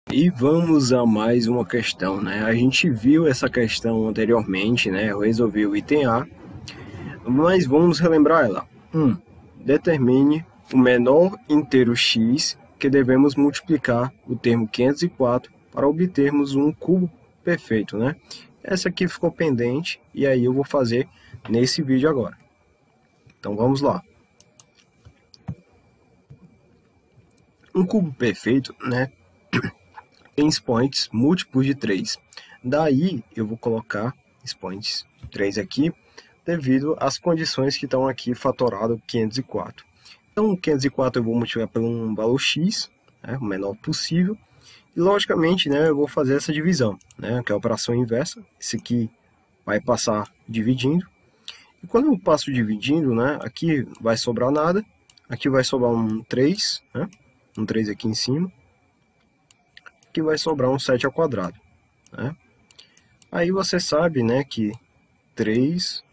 E vamos a mais uma questão, né? A gente viu essa questão anteriormente, né? Eu resolvi o item A, mas vamos relembrar ela. 1. Determine o menor inteiro x que devemos multiplicar o termo 504 para obtermos um cubo perfeito, né? Essa aqui ficou pendente e aí eu vou fazer nesse vídeo agora. Então vamos lá. Um cubo perfeito, né? Tem expoentes múltiplos de 3. Daí eu vou colocar expoentes 3 aqui, devido às condições que estão aqui fatorado 504. Então 504 eu vou multiplicar por um valor x, né, o menor possível, e logicamente, né, eu vou fazer essa divisão, né, que é a operação inversa. Esse aqui vai passar dividindo, e quando eu passo dividindo, né, aqui vai sobrar nada, aqui vai sobrar um 3, né, um 3 aqui em cima, que vai sobrar um 7 ao quadrado, né? Aí você sabe, né, que 3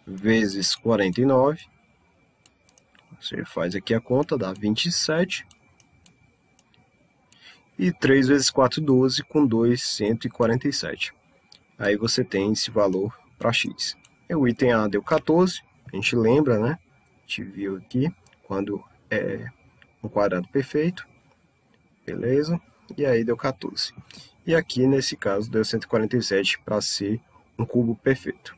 vezes 49, você faz aqui a conta, dá 27, e 3 vezes 4, 12, com 2, 147. Aí você tem esse valor para x. E o item A deu 14, a gente lembra, né? A gente viu aqui, quando é um quadrado perfeito, beleza? E aí deu 14. E aqui, nesse caso, deu 147 para ser um cubo perfeito.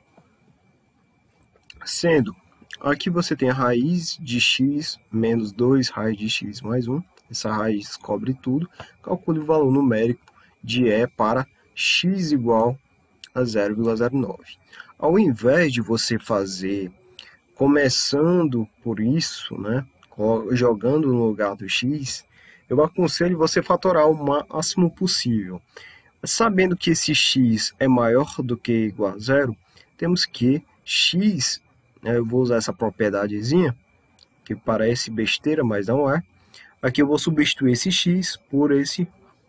Sendo, aqui você tem a raiz de x menos 2 raiz de x mais 1. Essa raiz cobre tudo. Calcule o valor numérico de E para x igual a 0,09. Ao invés de você fazer começando por isso, né, jogando no lugar do x, eu aconselho você fatorar o máximo possível. Sabendo que esse x é maior do que igual a zero, temos que x, né, eu vou usar essa propriedadezinha, que parece besteira, mas não é. Aqui eu vou substituir esse x por esse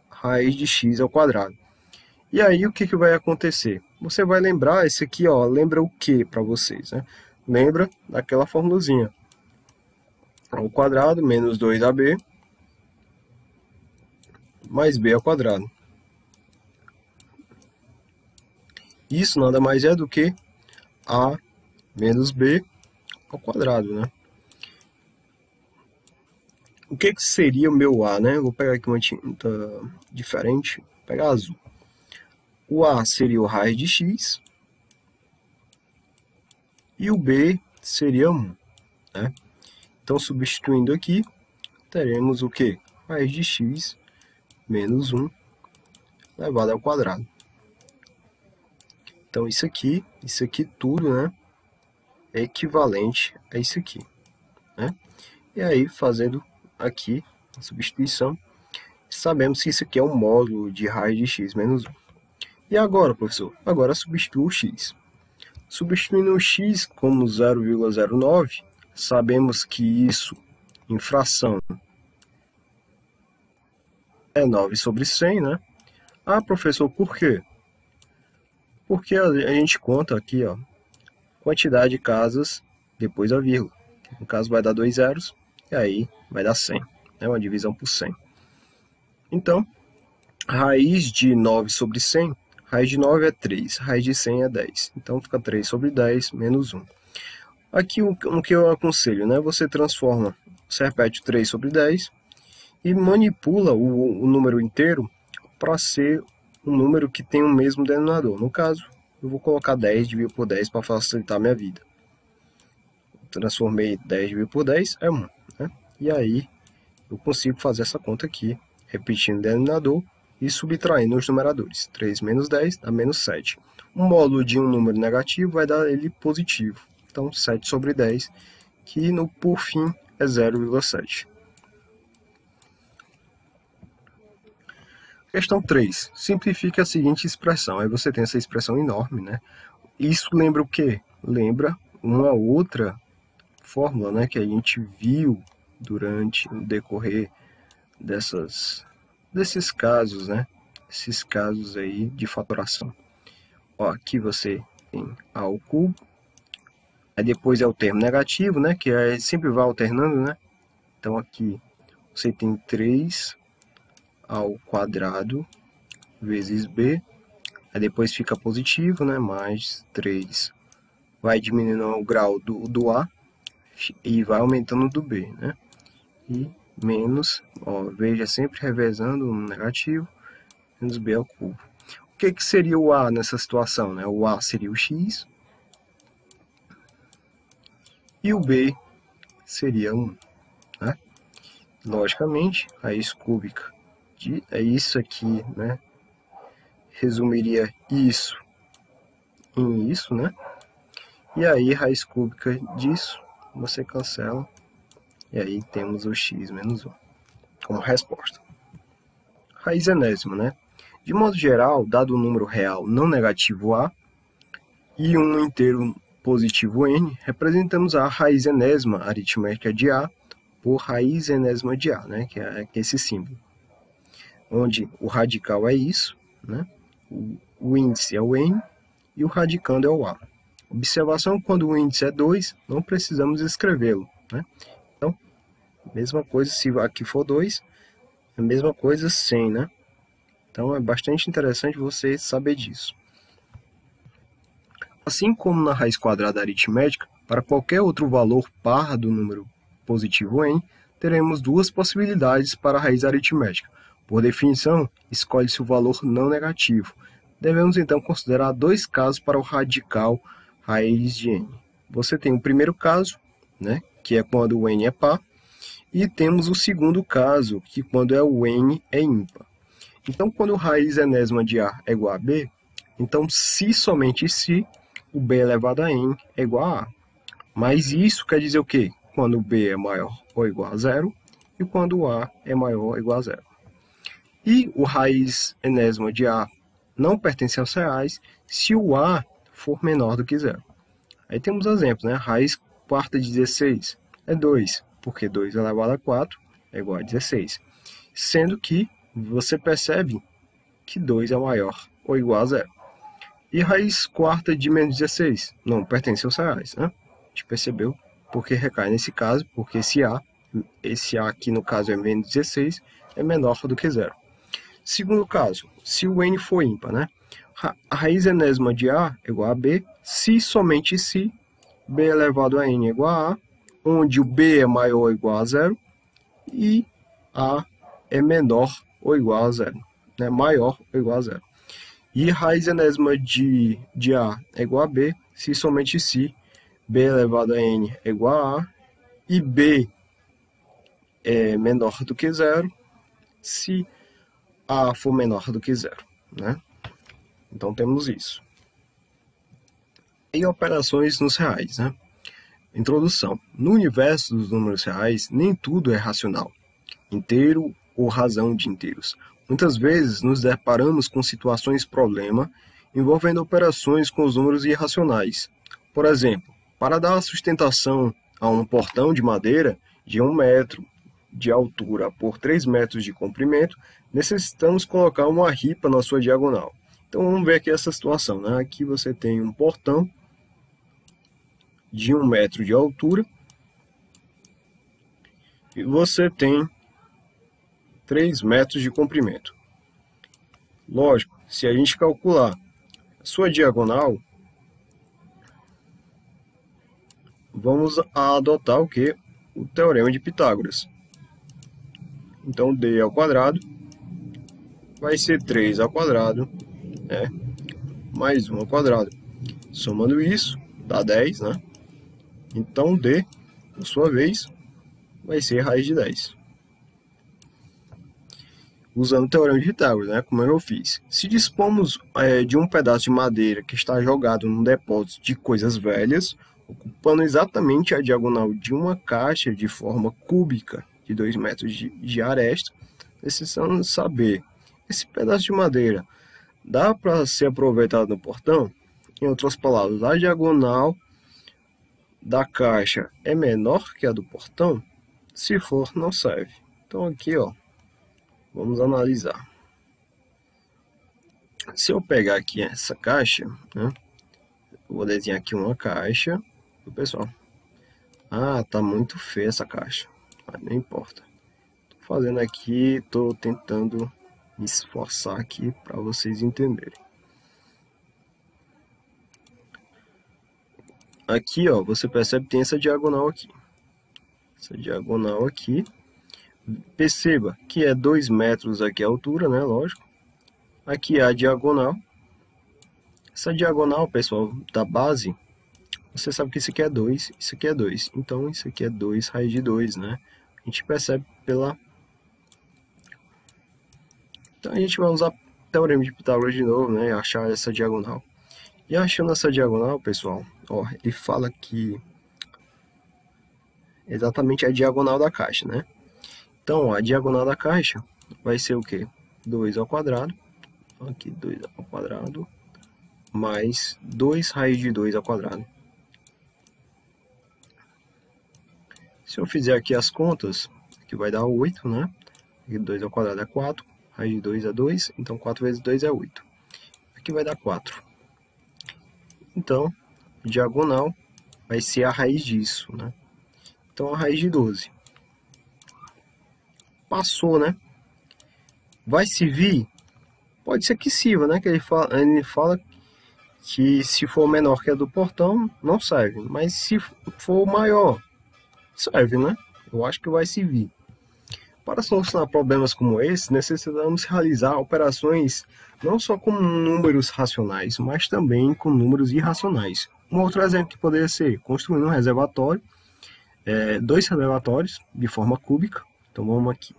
raiz de x ao quadrado. E aí o que vai acontecer? Você vai lembrar, esse aqui, ó, lembra o que para vocês, né? Lembra daquela formulazinha. Ao quadrado menos 2ab mais b ao quadrado. Isso nada mais é do que a menos b ao quadrado, né? O que seria o meu a, né? Vou pegar aqui uma tinta diferente, vou pegar azul. O a seria o raiz de x e o b seria 1, né? Então, substituindo aqui, teremos o que? Raiz de x menos 1 elevado ao quadrado. Então, isso aqui tudo, né, é equivalente a isso aqui, né? E aí, fazendo aqui a substituição, sabemos que isso aqui é um módulo de raiz de x menos 1. E agora, professor? Agora substitua o x. Substituindo o x como 0,09, sabemos que isso, em fração, é 9 sobre 100, né? Ah, professor, por quê? Porque a gente conta aqui, ó, quantidade de casas depois da vírgula. No caso vai dar 2 zeros, e aí vai dar 100, né? Uma divisão por 100. Então, raiz de 9 sobre 100, raiz de 9 é 3, raiz de 100 é 10. Então fica 3 sobre 10 menos 1. Aqui o que eu aconselho, né? Você transforma, você repete o 3 sobre 10 e manipula o número inteiro para ser um número que tem o mesmo denominador. No caso, eu vou colocar 10 dividido por 10 para facilitar a minha vida. Transformei 10 dividido por 10 é 1, né? E aí eu consigo fazer essa conta aqui, repetindo o denominador e subtraindo os numeradores. 3 menos 10 dá menos 7. O módulo de um número negativo vai dar ele positivo. Então, 7 sobre 10, que por fim é 0,7. Questão 3. Simplifique a seguinte expressão. Aí você tem essa expressão enorme, né? Isso lembra o quê? Lembra uma outra fórmula, né, que a gente viu durante o decorrer desses casos, né? Esses casos aí de fatoração. Ó, aqui você tem a ao cubo. Aí depois é o termo negativo, né? Que sempre vai alternando, né? Então aqui você tem 3 ao quadrado vezes b, aí depois fica positivo, né? Mais 3. Vai diminuindo o grau do a e vai aumentando do b, né? E menos, ó, veja, sempre revezando no negativo, menos b ao cubo. O que seria o a nessa situação, né? O a seria o x e o b seria 1, né? Logicamente, raiz cúbica é isso aqui, né? Resumiria isso em isso, né? E aí, raiz cúbica disso, você cancela, e aí temos o x menos 1 como resposta. Raiz enésima, né? De modo geral, dado o número real não negativo a e um inteiro positivo n, representamos a raiz enésima aritmética de a por raiz enésima de a, né? Que é esse símbolo. Onde o radical é isso, né? O índice é o n e o radicando é o a. Observação: quando o índice é 2, não precisamos escrevê-lo, né? Então, mesma coisa se aqui for 2, a mesma coisa sem, né? Então é bastante interessante você saber disso. Assim como na raiz quadrada aritmética, para qualquer outro valor par do número positivo n, teremos duas possibilidades para a raiz aritmética. Por definição, escolhe-se o valor não negativo. Devemos então considerar dois casos para o radical raiz de n. Você tem o primeiro caso, né, que é quando o n é par, e temos o segundo caso, que quando o n é ímpar. Então, quando raiz enésima de a é igual a b, então se somente se o b elevado a n é igual a a. Mas isso quer dizer o quê? Quando o b é maior ou igual a zero e quando o a é maior ou igual a zero. E o raiz enésima de a não pertence aos reais se o a for menor do que zero. Aí temos exemplos, né? Raiz quarta de 16 é 2, porque 2 elevado a 4 é igual a 16. Sendo que você percebe que 2 é maior ou igual a zero. E raiz quarta de menos 16 não pertence aos reais, né? A gente percebeu porque recai nesse caso, porque esse a aqui no caso é menos 16, é menor do que zero. Segundo caso, se o n for ímpar, né? A raiz enésima de a é igual a b, se somente se b elevado a n é igual a a, onde o b é maior ou igual a zero e a é menor ou igual a zero, né? Maior ou igual a zero. E raiz enésima de a é igual a b, se somente se b elevado a n é igual a a e b é menor do que zero, se a for menor do que zero, né? Então temos isso. E operações nos reais, né? Introdução. No universo dos números reais, nem tudo é racional, inteiro ou razão de inteiros. Muitas vezes nos deparamos com situações problema envolvendo operações com os números irracionais. Por exemplo, para dar sustentação a um portão de madeira de 1 metro de altura por 3 metros de comprimento, necessitamos colocar uma ripa na sua diagonal. Então vamos ver aqui essa situação, né? Aqui você tem um portão de 1 metro de altura e você tem 3 metros de comprimento. Lógico, se a gente calcular a sua diagonal, vamos adotar o que? O teorema de Pitágoras. Então, d ao quadrado vai ser 3 ao quadrado, né? Mais 1 ao quadrado. Somando isso, dá 10, né? Então, d, por sua vez, vai ser raiz de 10. Usando o teorema de Pitágoras, né? Como eu fiz. Se dispomos de um pedaço de madeira que está jogado num depósito de coisas velhas, ocupando exatamente a diagonal de uma caixa de forma cúbica de 2 metros de aresta, precisamos saber, esse pedaço de madeira dá para ser aproveitado no portão? Em outras palavras, a diagonal da caixa é menor que a do portão? Se for, não serve. Então aqui, ó, vamos analisar. Se eu pegar aqui essa caixa, né, eu vou desenhar aqui uma caixa, pessoal. Ah, tá muito feia essa caixa. Mas não importa. Tô fazendo aqui, tô tentando me esforçar aqui para vocês entenderem. Aqui, ó, você percebe que tem essa diagonal aqui. Essa diagonal aqui. Perceba que é 2 metros aqui a altura, né? Lógico. Aqui é a diagonal. Essa diagonal, pessoal, da base, você sabe que isso aqui é 2, isso aqui é 2. Então, isso aqui é 2 raiz de 2, né? A gente percebe pela... Então, a gente vai usar o Teorema de Pitágoras de novo, né? Achar essa diagonal. E achando essa diagonal, pessoal, ó, ele fala que exatamente a diagonal da caixa, né? Então, ó, a diagonal da caixa vai ser o quê? 2 ao quadrado. Aqui, 2 ao quadrado. Mais 2 raiz de 2 ao quadrado. Se eu fizer aqui as contas, aqui vai dar 8, né? Aqui 2 ao quadrado é 4. Raiz de 2 é 2. Então, 4 vezes 2 é 8. Aqui vai dar 4. Então, diagonal vai ser a raiz disso, né? Então, a raiz de 12. Passou, né? Vai servir? Pode ser que sirva, né? Que ele fala que se for menor que a do portão, não serve. Mas se for maior, serve, né? Eu acho que vai servir. Para solucionar problemas como esse, necessitamos realizar operações não só com números racionais, mas também com números irracionais. Um outro exemplo que poderia ser construir um reservatório, 2 reservatórios de forma cúbica. Então vamos aqui,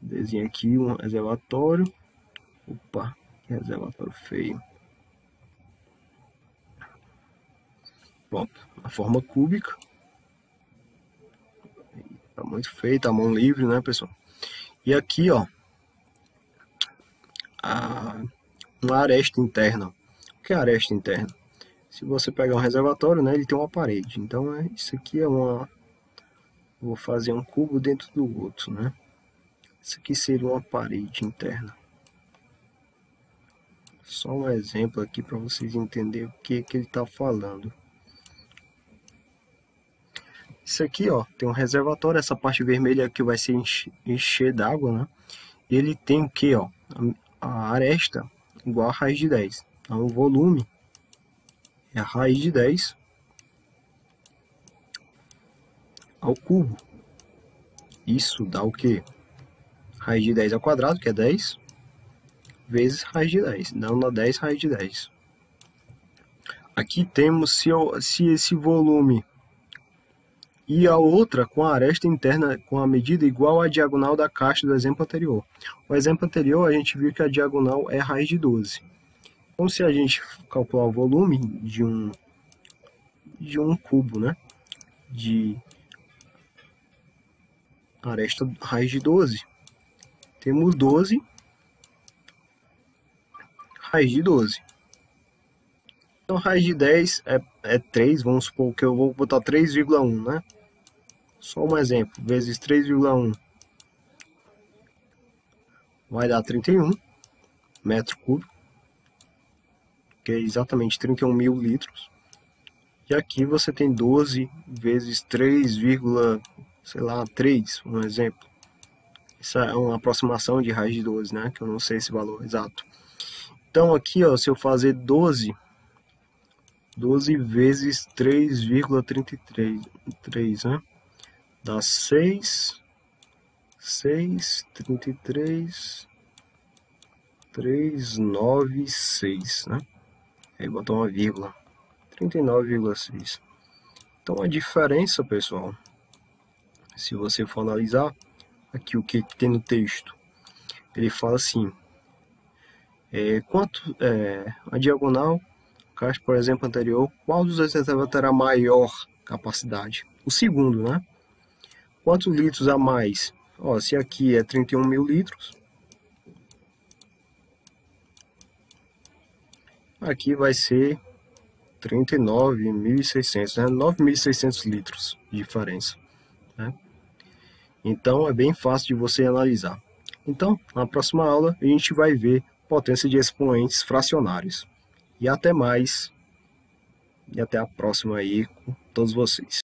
desenho aqui um reservatório. Opa, que reservatório feio. Pronto, a forma cúbica. Tá muito feio, tá mão livre, né, pessoal? E aqui, ó, uma aresta interna. O que é aresta interna? Se você pegar um reservatório, né, ele tem uma parede. Então, isso aqui é uma... Vou fazer um cubo dentro do outro, né? Isso aqui seria uma parede interna. Só um exemplo aqui para vocês entenderem o que ele está falando. Isso aqui, ó, tem um reservatório. Essa parte vermelha aqui vai ser encher d'água, né? E ele tem o que, ó? A aresta igual a raiz de 10. Então, o volume é a raiz de 10 ao cubo. Isso dá o que? Raiz de 10 ao quadrado, que é 10, vezes raiz de 10. Então, dá 10 raiz de 10. Aqui temos se esse volume e a outra com a aresta interna com a medida igual à diagonal da caixa do exemplo anterior. O exemplo anterior, a gente viu que a diagonal é raiz de 12. Então, se a gente calcular o volume de um cubo, né, de aresta raiz de 12, temos 12 raiz de 12. Então, raiz de 10 é 3, vamos supor que eu vou botar 3,1, né? Só um exemplo, vezes 3,1 vai dar 31 metro cúbico, que é exatamente 31 mil litros. E aqui você tem 12 vezes 3, sei lá, 3, um exemplo. Essa é uma aproximação de raiz de 12, né? Que eu não sei esse valor exato. Então aqui, ó, se eu fazer 12 vezes 3,33, né? Dá 33, 396, né? Aí botar uma vírgula, 39,6. Então a diferença, pessoal, se você for analisar aqui o que tem no texto, ele fala assim, quanto a diagonal, caixa, por exemplo, anterior, qual dos dois reservatórios terá maior capacidade? O segundo, né? Quantos litros a mais? Ó, se aqui é 31 mil litros, aqui vai ser 39.600, né? 9.600 litros de diferença, né? Então é bem fácil de você analisar. Então, na próxima aula a gente vai ver potência de expoentes fracionários. E até mais. E até a próxima aí com todos vocês.